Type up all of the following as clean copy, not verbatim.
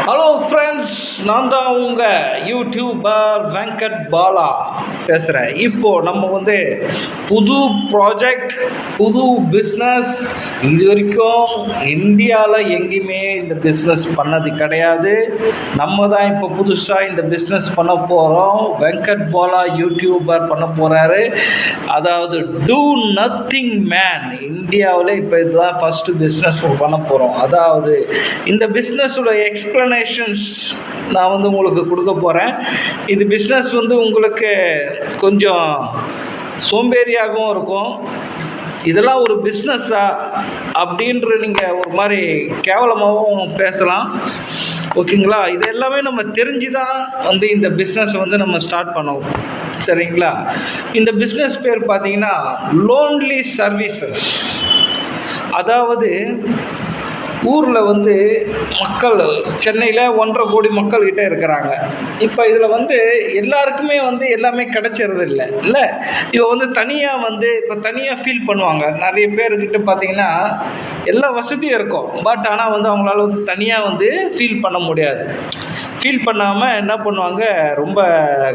Hello friends, நான் தான் உங்கள் யூடியூபர் வெங்கட் பாலா பேசுகிறேன். இப்போது நம்ம புது ப்ராஜெக்ட், புது பிஸ்னஸ். இது வரைக்கும் இந்தியாவில் எங்கேயுமே இந்த பிஸ்னஸ் பண்ணது கிடையாது. நம்ம தான் இப்போ புதுசாக இந்த பிஸ்னஸ் பண்ண போகிறோம். வெங்கட் பாலா யூடியூபர் பண்ண போகிறாரு. அதாவது டூ நத்திங் மேன். இந்தியாவில் இப்போ இதுதான் ஃபஸ்ட்டு பிஸ்னஸ் பண்ண போகிறோம். அதாவது இந்த பிஸ்னஸோட எக்ஸ்ப்ளனேஷன்ஸ் நான் உங்களுக்கு கொடுக்க போகிறேன். இது பிஸ்னஸ் உங்களுக்கு கொஞ்சம் சோம்பேறியாகவும் இருக்கும். இதெல்லாம் ஒரு பிஸ்னஸ்ஸா அப்படின்ற நீங்கள் ஒரு மாதிரி கேவலமாகவும் பேசலாம். ஓகேங்களா? இது எல்லாமே நம்ம தெரிஞ்சு தான் இந்த பிஸ்னஸ் நம்ம ஸ்டார்ட் பண்ணுவோம். சரிங்களா? இந்த பிஸ்னஸ் பேர் பார்த்தீங்கன்னா லோன்லி சர்வீசஸ். அதாவது ஊரில் மக்கள் சென்னையில் 1.5 கோடி மக்கள்கிட்ட இருக்கிறாங்க. இப்போ இதில் எல்லாருக்குமே எல்லாமே கிடைச்சிறது இல்லை. இவ தனியாக இப்போ தனியாக ஃபீல் பண்ணுவாங்க. நிறைய பேர்கிட்ட பார்த்தீங்கன்னா எல்லா வசதியும் இருக்கும். பட் ஆனால் அவங்களால தனியாக ஃபீல் பண்ண முடியாது. ஃபீல் பண்ணாமல் என்ன பண்ணுவாங்க, ரொம்ப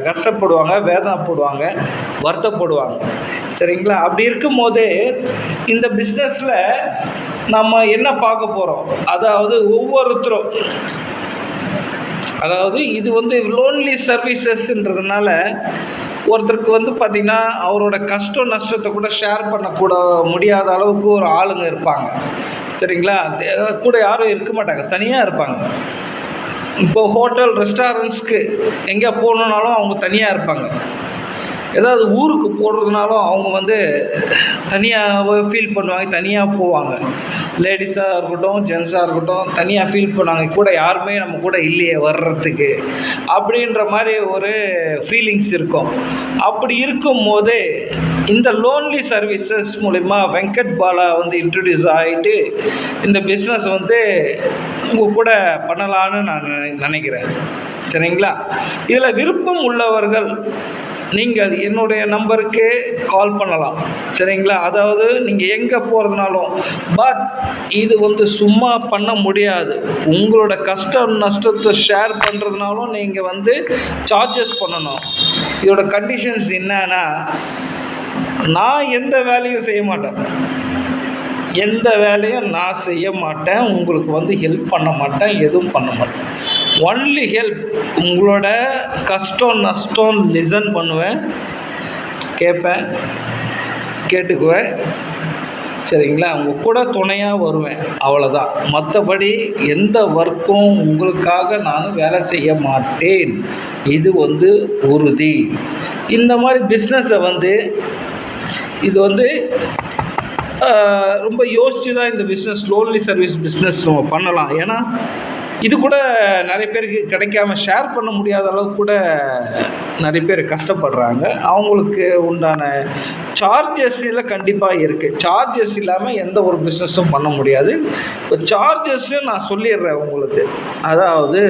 கஷ்டப்படுவாங்க, வேதனைப்படுவாங்க, வருத்தப்படுவாங்க. சரிங்களா? அப்படி இருக்கும்போது இந்த பிஸ்னஸில் நம்ம என்ன பார்க்க போகிறோம், அதாவது ஒவ்வொருத்தரும், அதாவது இது லோன்லி சர்வீசஸ்ன்றதுனால ஒருத்தருக்கு பார்த்திங்கன்னா அவரோட கஷ்டம் நஷ்டத்தை கூட ஷேர் பண்ணக்கூட முடியாத அளவுக்கு ஒரு ஆளுங்க இருப்பாங்க. சரிங்களா? கூட யாரும் இருக்க மாட்டாங்க, தனியாக இருப்பாங்க. இப்போ ஹோட்டல், ரெஸ்டாரண்ட்ஸ்க்கு எங்கே போகணுன்னாலும் அவங்க தனியாக இருப்பாங்க. ஏதாவது ஊருக்கு போடுறதுனாலும் அவங்க தனியாக ஃபீல் பண்ணுவாங்க, தனியாக போவாங்க. லேடிஸாக இருக்கட்டும், ஜென்ஸாக இருக்கட்டும், தனியாக ஃபீல் பண்ணுவாங்க. கூட யாருமே நம்ம கூட இல்லையே வர்றதுக்கு அப்படின்ற மாதிரி ஒரு ஃபீலிங்ஸ் இருக்கும். அப்படி இருக்கும் போது இந்த லோன்லி சர்வீசஸ் மூலிமா வெங்கட் பாலா இன்ட்ரடியூஸ் ஆகிட்டு இந்த பிஸ்னஸ் உங்கள் கூட பண்ணலான்னு நான் நினைக்கிறேன். சரிங்களா? இதில் விருப்பம் உள்ளவர்கள் நீங்கள் என்னுடைய நம்பருக்கு கால் பண்ணலாம். சரிங்களா? அதாவது நீங்கள் எங்கே போகிறதுனாலும். பட் இது சும்மா பண்ண முடியாது. உங்களோட கஷ்டம் நஷ்டத்தை ஷேர் பண்ணுறதுனாலும் நீங்கள் சார்ஜஸ் பண்ணணும். இதோட கண்டிஷன்ஸ் என்னன்னா, நான் எந்த வேலையும் செய்ய மாட்டேன். எந்த வேலையும் நான் செய்ய மாட்டேன். உங்களுக்கு ஹெல்ப் பண்ண மாட்டேன், எதுவும் பண்ண மாட்டேன். Only help. உங்களோட கஷ்டம் நஷ்டம் லிசன் பண்ணுவேன், கேட்பேன், கேட்டுக்குவேன். சரிங்களா? உங்கள் கூட துணையாக வருவேன், அவ்வளோதான். மற்றபடி எந்த ஒர்க்கும் உங்களுக்காக நான் வேலை செய்ய மாட்டேன். இது உறுதி. இந்த மாதிரி பிஸ்னஸை இது ரொம்ப யோசித்து தான் இந்த பிஸ்னஸ், லோன்லி சர்வீஸ் பிஸ்னஸ் நம்ம பண்ணலாம். ஏன்னா இது கூட நிறைய பேருக்கு கிடைக்காம, ஷேர் பண்ண முடியாத அளவுக்கு கூட நிறைய பேர் கஷ்டப்படுறாங்க. அவங்களுக்கு உண்டான சார்ஜஸில் கண்டிப்பாக இருக்குது. சார்ஜஸ் இல்லாமல் எந்த ஒரு பிஸ்னஸும் பண்ண முடியாது. இப்போ சார்ஜஸ்ஸும் நான் சொல்லிடுறேன் உங்களுக்கு. அதாவது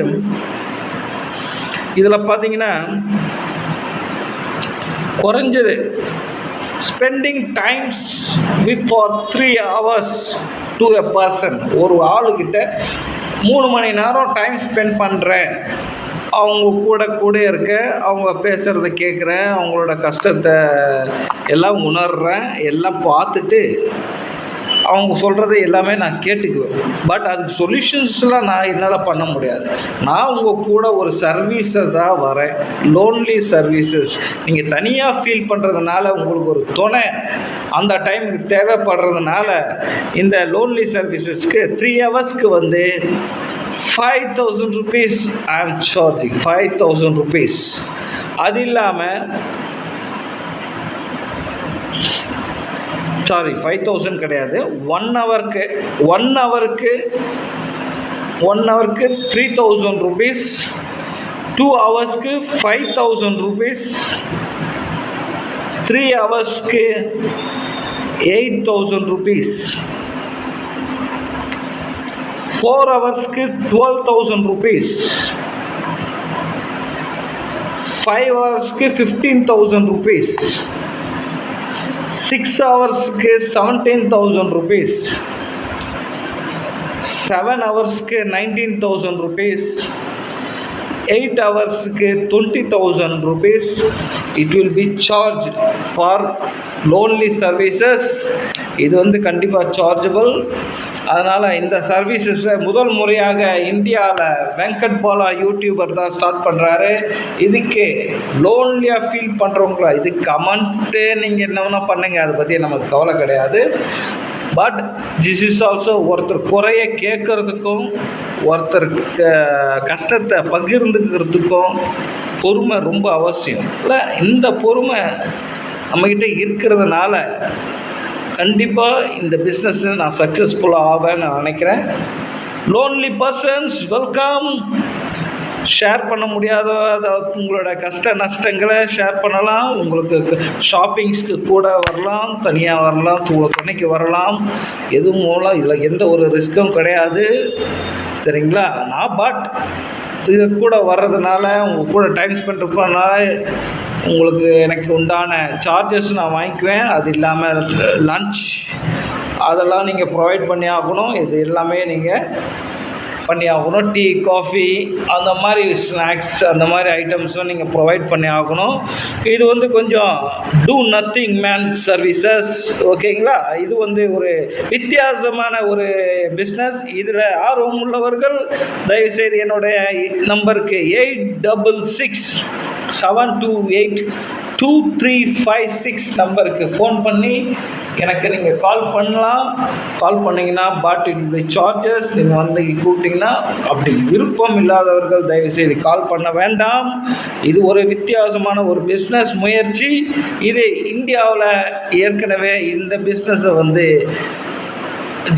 இதில் பார்த்தீங்கன்னா குறைஞ்சது spending times with for 3 hours to a person. ஒரு ஆளுக்கிட்ட 3 மணி நேரம் டைம் ஸ்பெண்ட் பண்ணுறேன். அவங்க கூட இருக்க, அவங்க பேசுகிறத கேட்குறேன், அவங்களோட கஷ்டத்தை எல்லாம் உணர்கிறேன், எல்லாம் பார்த்துட்டு அவங்க சொல்கிறது எல்லாமே நான் கேட்டுக்குவேன். பட் அதுக்கு சொல்யூஷன்ஸ்லாம் நான் என்னால் பண்ண முடியாது. நான் உங்கள் கூட ஒரு சர்வீசஸாக வரேன். Lonely services. நீங்கள் தனியாக ஃபீல் பண்ணுறதுனால உங்களுக்கு ஒரு துணை அந்த டைமுக்கு தேவைப்படுறதுனால இந்த லோன்லி சர்வீசஸ்க்கு 3 ஹவர்ஸ்க்கு 5,000 rupees ஐ ஆம் சார்ஜிங். 5,000 rupees. அது இல்லாமல் 5,000 கிடையாது. 1 ஹவருக்கு 3,000 rupees. 2 ஹவர்ஸ்க்கு 5,000 rupees. 3 ஹவர்ஸ்க்கு 8,000 rupees. 4 ஹவர்ஸ்க்கு 12,000 rupees. 5 ஹவர்ஸ்க்கு 15,000 rupees. 6 ஹவர்ஸ்க்கு 17,000 rupees. 7 ஹவர்ஸ்க்கு 19,000 rupees, 8 ஹவர்ஸுக்கு 20,000 rupees it will be charged for lonely services. இது வந்து கண்டிப்பாக சார்ஜபிள். அதனால் இந்த சர்வீசஸை முதல் முறையாக இந்தியாவில் வெங்கட் பாலா யூடியூபர் தான் ஸ்டார்ட் பண்ணுறாரு. இதுக்கு லோன்லியாக ஃபீல் பண்ணுறவங்களா இது கமெண்ட்டு நீங்கள் என்ன வேணால் பண்ணுங்கள், அதை பற்றி நமக்கு கவலை கிடையாது. பட் திஸ் இஸ் ஆல்சோ ஒருத்தர் குறைய கேட்குறதுக்கும் ஒருத்தருக்கு கஷ்டத்தை பகிர்ந்துக்கிறதுக்கும் பொறுமை ரொம்ப அவசியம் இல்லை. இந்த பொறுமை நம்மக்கிட்ட இருக்கிறதுனால கண்டிப்பாக இந்த பிஸ்னஸில் நான் சக்ஸஸ்ஃபுல்லாக ஆவேன்னு நான் நினைக்கிறேன். Lonely persons welcome. ஷேர் பண்ண முடியாத உங்களோட கஷ்ட நஷ்டங்களை ஷேர் பண்ணலாம். உங்களுக்கு ஷாப்பிங்ஸ்க்கு கூட வரலாம், தனியாக வரலாம், துணைக்கு வரலாம். எது மூலம் இதில் எந்த ஒரு ரிஸ்க்கும் கிடையாது, சரிங்களா? பட் இது கூட வர்றதுனால உங்கள் கூட டைம் ஸ்பெண்ட் பண்ணுறதுனால உங்களுக்கு எனக்கு உண்டான சார்ஜஸ் நான் வாங்கிக்குவேன். அது இல்லாமல் லன்ச் அதெல்லாம் நீங்கள் ப்ரொவைட் பண்ணி ஆகணும். இது எல்லாமே நீங்கள் பண்ணி ஆகணும். டீ, காஃபி, அந்த மாதிரி ஸ்நாக்ஸ், அந்த மாதிரி ஐட்டம்ஸும் நீங்கள் ப்ரொவைட் பண்ணி ஆகணும். இது வந்து கொஞ்சம் டூ நத்திங் மேன் சர்வீசஸ், ஓகேங்களா? இது வந்து ஒரு வித்தியாசமான ஒரு பிஸ்னஸ். இதில் ஆர்வம் உள்ளவர்கள் தயவுசெய்து என்னுடைய நம்பருக்கு 8667282356 நம்பருக்கு ஃபோன் பண்ணி எனக்கு நீங்கள் கால் பண்ணலாம். கால் பண்ணிங்கன்னா பட் இட் வில் சார்ஜஸ். நீங்கள் வந்து கூப்பிட்டிங்கன்னா, அப்படி விருப்பம் இல்லாதவர்கள் தயவுசெய்து கால் பண்ண வேண்டாம். இது ஒரு வித்தியாசமான ஒரு பிஸ்னஸ் முயற்சி. இது இந்தியாவில் ஏற்கனவே இந்த பிஸ்னஸை வந்து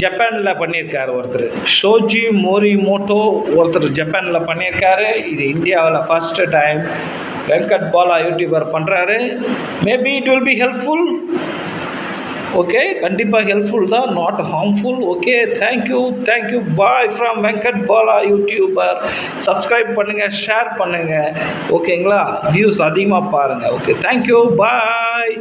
ஜப்பானில் பண்ணியிருக்காரு ஒருத்தர், ஷோஜி மோரிமோட்டோ ஒருத்தர் ஜப்பானில் பண்ணியிருக்காரு. இது இந்தியாவில் first time Venkat Bala youtuber பண்ணுறாரு. Maybe it will be helpful. Okay, கண்டிப்பாக ஹெல்ப்ஃபுல் தான், not harmful. Okay, thank you bye from Venkat Bala youtuber. Subscribe பண்ணுங்கள், ஷேர் பண்ணுங்கள், ஓகேங்களா? வியூஸ் அதிகமாக பாருங்கள். Okay, thank you bye.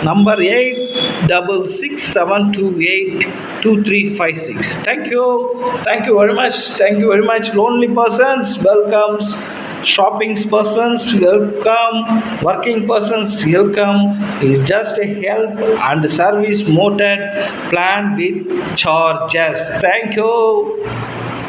Number 8667282356. Thank you very much. Lonely persons welcomes, shopping persons welcome, working persons welcome. It's just a help and service motor plan with charges. Thank you.